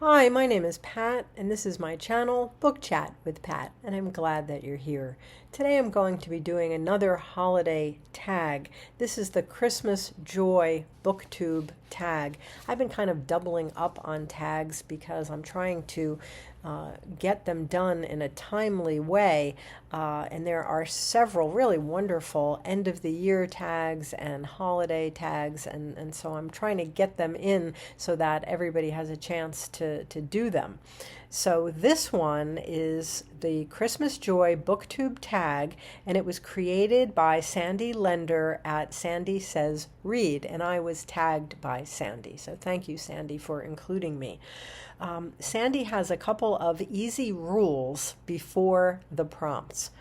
Hi, my name is Pat, and this is my channel, Book Chat with Pat, and I'm glad that you're here. Today I'm going to be doing another holiday tag. This is the Christmas Joy Booktube Tag. I've been kind of doubling up on tags because I'm trying to get them done in a timely way, and there are several really wonderful end of the year tags and holiday tags, and so I'm trying to get them in so that everybody has a chance to do them. So this one is the Christmas Joy Booktube Tag, and it was created by Sandy Lender at SandySaysRead, and I was tagged by Sandy. So thank you, Sandy, for including me. Sandy has a couple of easy rules before the prompts.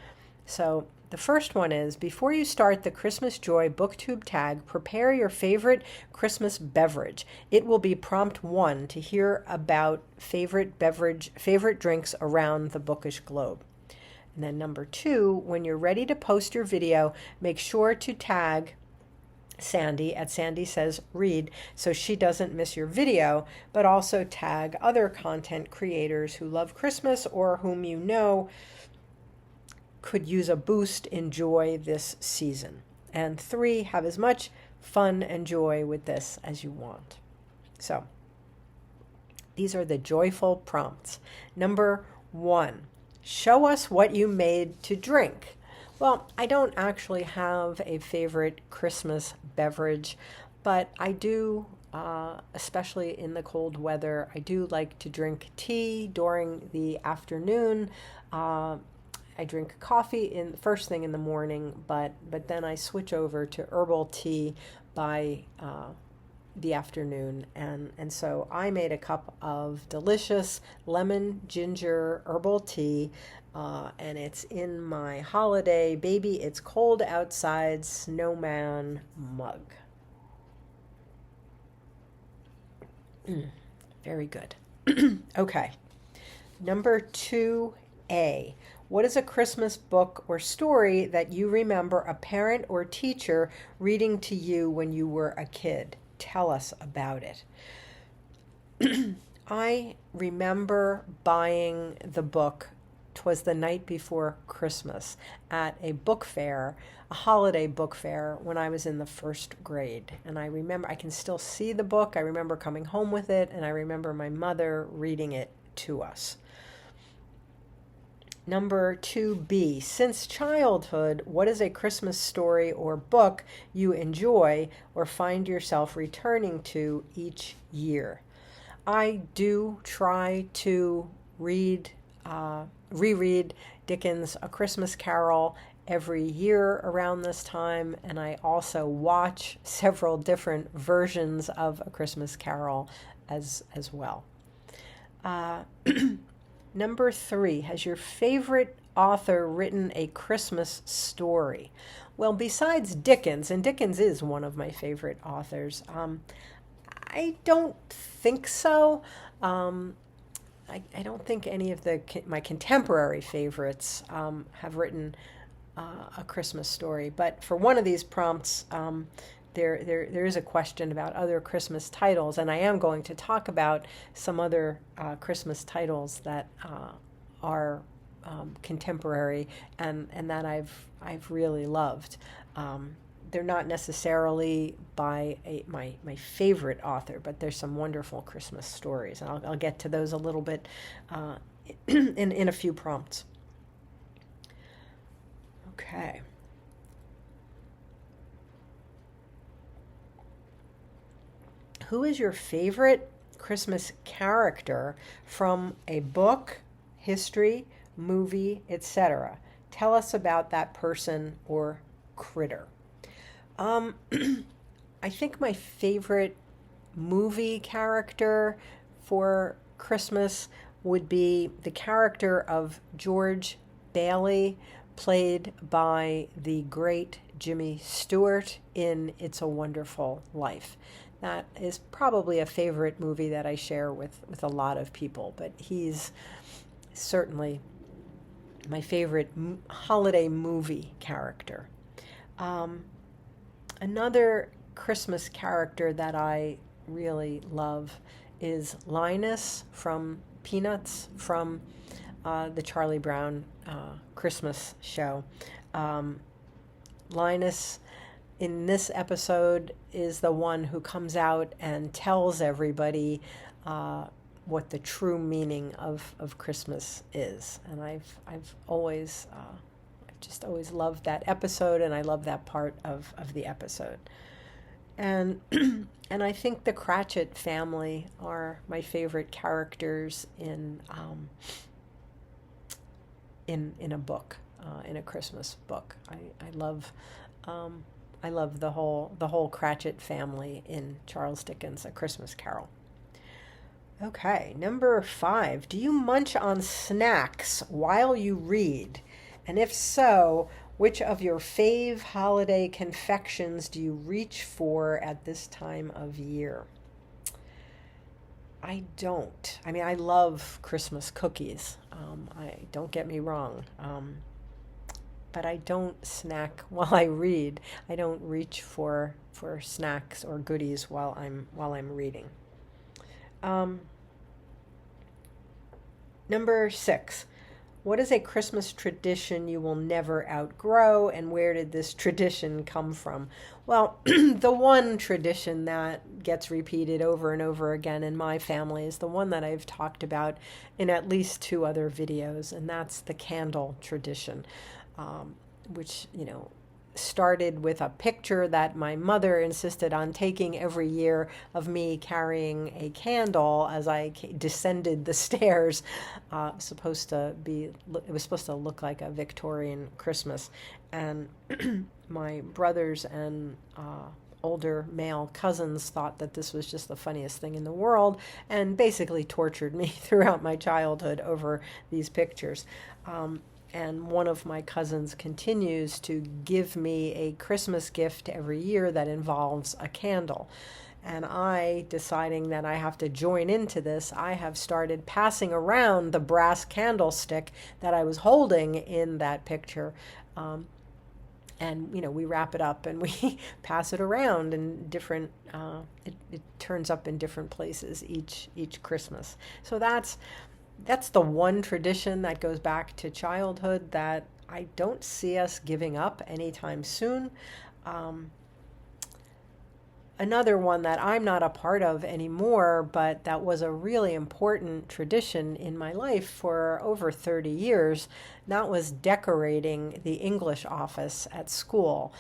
So the first one is, before you start the Christmas Joy Booktube Tag, prepare your favorite Christmas beverage. It will be prompt 1 to hear about favorite drinks around the bookish globe. And then number 2, when you're ready to post your video, make sure to tag Sandy at SandySaysRead so she doesn't miss your video, but also tag other content creators who love Christmas or whom you know could use a boost in joy this season. And 3, have as much fun and joy with this as you want. So these are the joyful prompts. Number 1, show us what you made to drink. Well, I don't actually have a favorite Christmas beverage, but I do, especially in the cold weather, I do like to drink tea during the afternoon. I drink coffee in first thing in the morning, but then I switch over to herbal tea by the afternoon, and so I made a cup of delicious lemon ginger herbal tea, and it's in my holiday baby it's cold outside snowman mug. Very good. Okay, number 2A. What is a Christmas book or story that you remember a parent or teacher reading to you when you were a kid? Tell us about it. I remember buying the book, 'twas the night before Christmas, at a book fair, a holiday book fair, when I was in the first grade. And I remember, I can still see the book. I remember coming home with it, and I remember my mother reading it to us. Number 2B, since childhood, what is a Christmas story or book you enjoy or find yourself returning to each year? I do try to reread Dickens' A Christmas Carol every year around this time, and I also watch several different versions of A Christmas Carol as well. Number 3, has your favorite author written a Christmas story? Well, besides Dickens, and Dickens is one of my favorite authors, I don't think so. I don't think any of my contemporary favorites have written a Christmas story. But for one of these prompts, there is a question about other Christmas titles, and I am going to talk about some other Christmas titles that are contemporary and that I've really loved. They're not necessarily by my favorite author, but there's some wonderful Christmas stories, and I'll get to those a little bit in a few prompts. Okay. Who is your favorite Christmas character from a book, history, movie, etc.? Tell us about that person or critter. I think my favorite movie character for Christmas would be the character of George Bailey, played by the great Jimmy Stewart in It's a Wonderful Life. That is probably a favorite movie that I share with a lot of people, but he's certainly my favorite holiday movie character. Another Christmas character that I really love is Linus from Peanuts, from the Charlie Brown Christmas show. Linus in this episode is the one who comes out and tells everybody what the true meaning of Christmas is. And I've just always loved that episode, and I love that part of the episode. And and I think the Cratchit family are my favorite characters in a book, in a Christmas book. I love the whole Cratchit family in Charles Dickens' A Christmas Carol. Okay, number 5. Do you munch on snacks while you read? And if so, which of your fave holiday confections do you reach for at this time of year? I don't. I mean, I love Christmas cookies. Don't get me wrong. But I don't snack while I read. I don't reach for snacks or goodies while I'm reading. Number 6. What is a Christmas tradition you will never outgrow, and where did this tradition come from? Well, the one tradition that gets repeated over and over again in my family is the one that I've talked about in at least 2 other videos, and that's the candle tradition, which, started with a picture that my mother insisted on taking every year of me carrying a candle as I descended the stairs. It was supposed to look like a Victorian Christmas, and my brothers and older male cousins thought that this was just the funniest thing in the world, and basically tortured me throughout my childhood over these pictures. And one of my cousins continues to give me a Christmas gift every year that involves a candle. And I, deciding that I have to join into this, I have started passing around the brass candlestick that I was holding in that picture. And, we wrap it up and we pass it around in different, it turns up in different places each Christmas. So that's the one tradition that goes back to childhood that I don't see us giving up anytime soon. Another one that I'm not a part of anymore, but that was a really important tradition in my life for over 30 years, that was decorating the English office at school.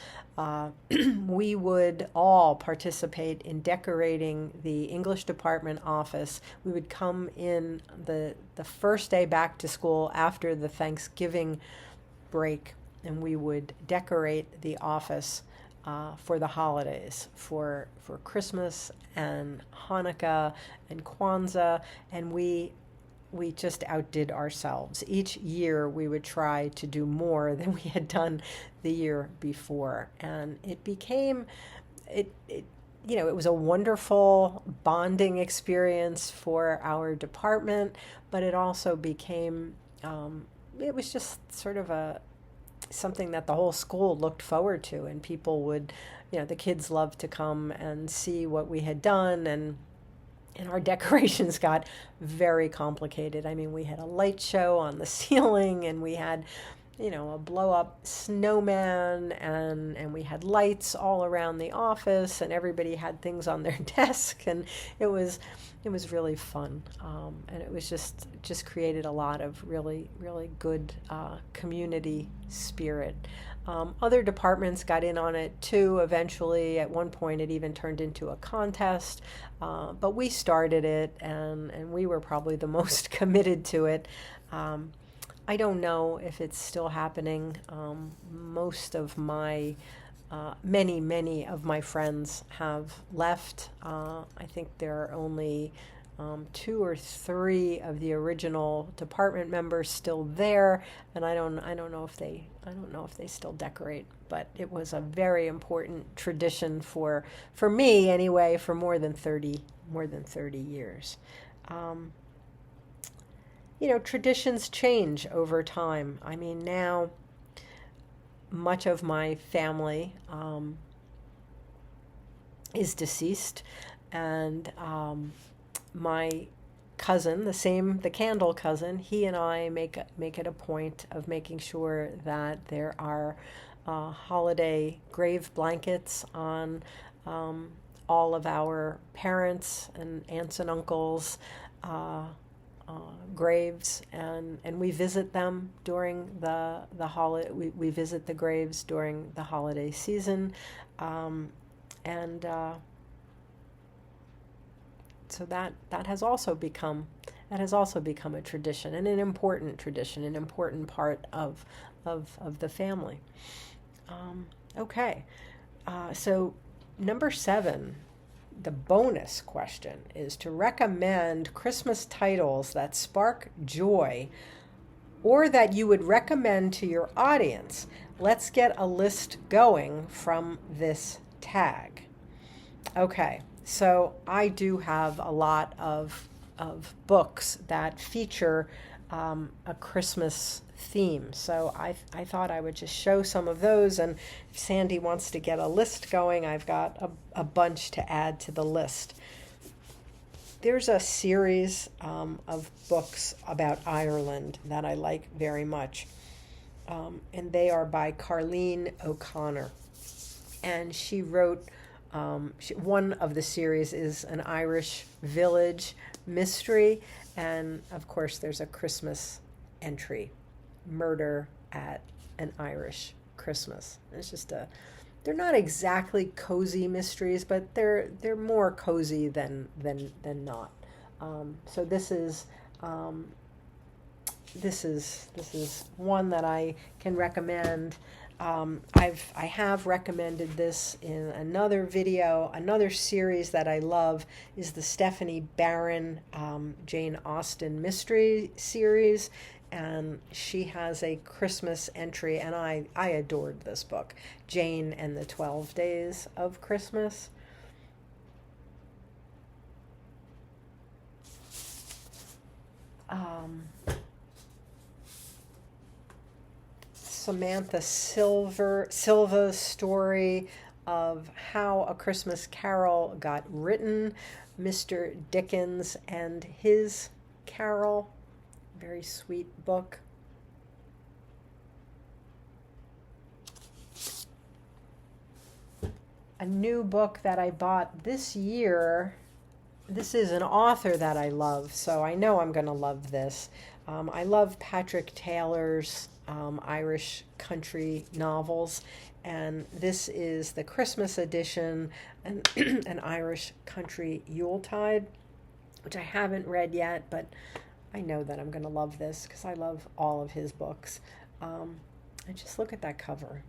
We would all participate in decorating the English department office. We would come in the first day back to school after the Thanksgiving break, and we would decorate the office for the holidays, for Christmas and Hanukkah and Kwanzaa, and we just outdid ourselves. Each year we would try to do more than we had done the year before, and it became it was a wonderful bonding experience for our department, but it also became it was just sort of something that the whole school looked forward to, and people would, the kids loved to come and see what we had done, and our decorations got very complicated. I mean, we had a light show on the ceiling, and we had, a blow-up snowman, and we had lights all around the office, and everybody had things on their desk, and it was really fun, and it was just created a lot of really, really good community spirit. Other departments got in on it too. Eventually, at one point, it even turned into a contest, but we started it, and we were probably the most committed to it. I don't know if it's still happening. Most of my many of my friends have left. I think there are only 2 or 3 of the original department members still there, and I don't know if they still decorate. But it was a very important tradition for me anyway, for more than 30 years. Traditions change over time. I mean, now much of my family is deceased, and my cousin, the candle cousin, he and I make it a point of making sure that there are holiday grave blankets on all of our parents and aunts and uncles' graves, and we visit them during the holiday. We visit the graves during the holiday season, and so that has also become a tradition, and an important tradition, an important part of the family. Okay, so number 7, the bonus question, is to recommend Christmas titles that spark joy or that you would recommend to your audience. Let's get a list going from this tag. Okay, so I do have a lot of books that feature a Christmas theme. So I thought I would just show some of those, and if Sandy wants to get a list going, I've got a bunch to add to the list. There's a series of books about Ireland that I like very much, and they are by Carleen O'Connor, and she wrote one of the series is an Irish village mystery, and of course there's a Christmas entry, Murder at an Irish Christmas. It's just they're not exactly cozy mysteries, but they're more cozy than not. So this is one that I can recommend. I have recommended this in another video. Another series that I love is the Stephanie Barron Jane Austen mystery series, and she has a Christmas entry, and I adored this book, Jane and the 12 Days of Christmas. Samantha Silva's story of how A Christmas Carol got written, Mr. Dickens and his Carol. Very sweet book. A new book that I bought this year. This is an author that I love, so I know I'm going to love this. I love Patrick Taylor's Irish country novels, and this is the Christmas edition, an Irish country Yuletide, which I haven't read yet, but I know that I'm going to love this because I love all of his books. And just look at that cover.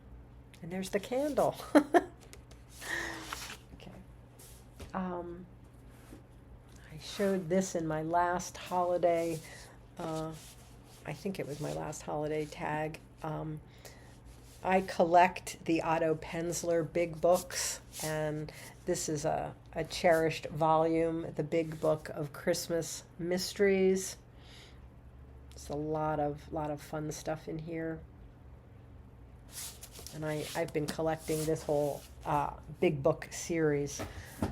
And there's the candle. Okay. I showed this in my last holiday. I think it was my last holiday tag. I collect the Otto Penzler big books, and this is a cherished volume, the Big Book of Christmas Mysteries. It's a lot of fun stuff in here, and I've been collecting this whole big book series.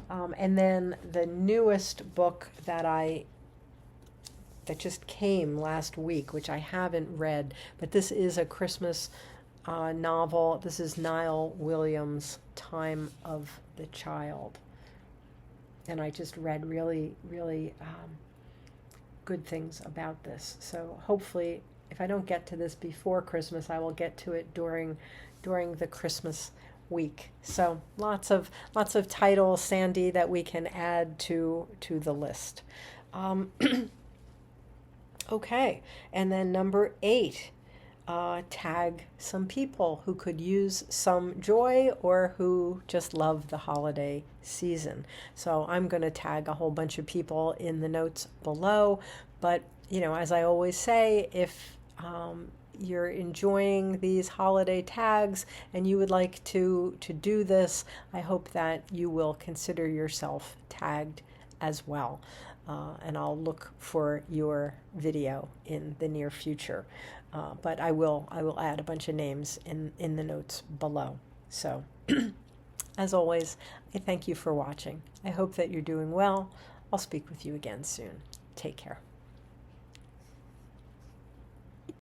And then the newest book that just came last week, which I haven't read, but this is a Christmas novel. This is Niall Williams' Time of the Child. And I just read really, really good things about this. So hopefully, if I don't get to this before Christmas, I will get to it during the Christmas week. So lots of titles, Sandy, that we can add to the list. Okay, and then number 8, tag some people who could use some joy or who just love the holiday season. So I'm going to tag a whole bunch of people in the notes below, but as I always say, if you're enjoying these holiday tags and you would like to do this, I hope that you will consider yourself tagged as well. And I'll look for your video in the near future. But I will add a bunch of names in the notes below. So as always, I thank you for watching. I hope that you're doing well. I'll speak with you again soon. Take care.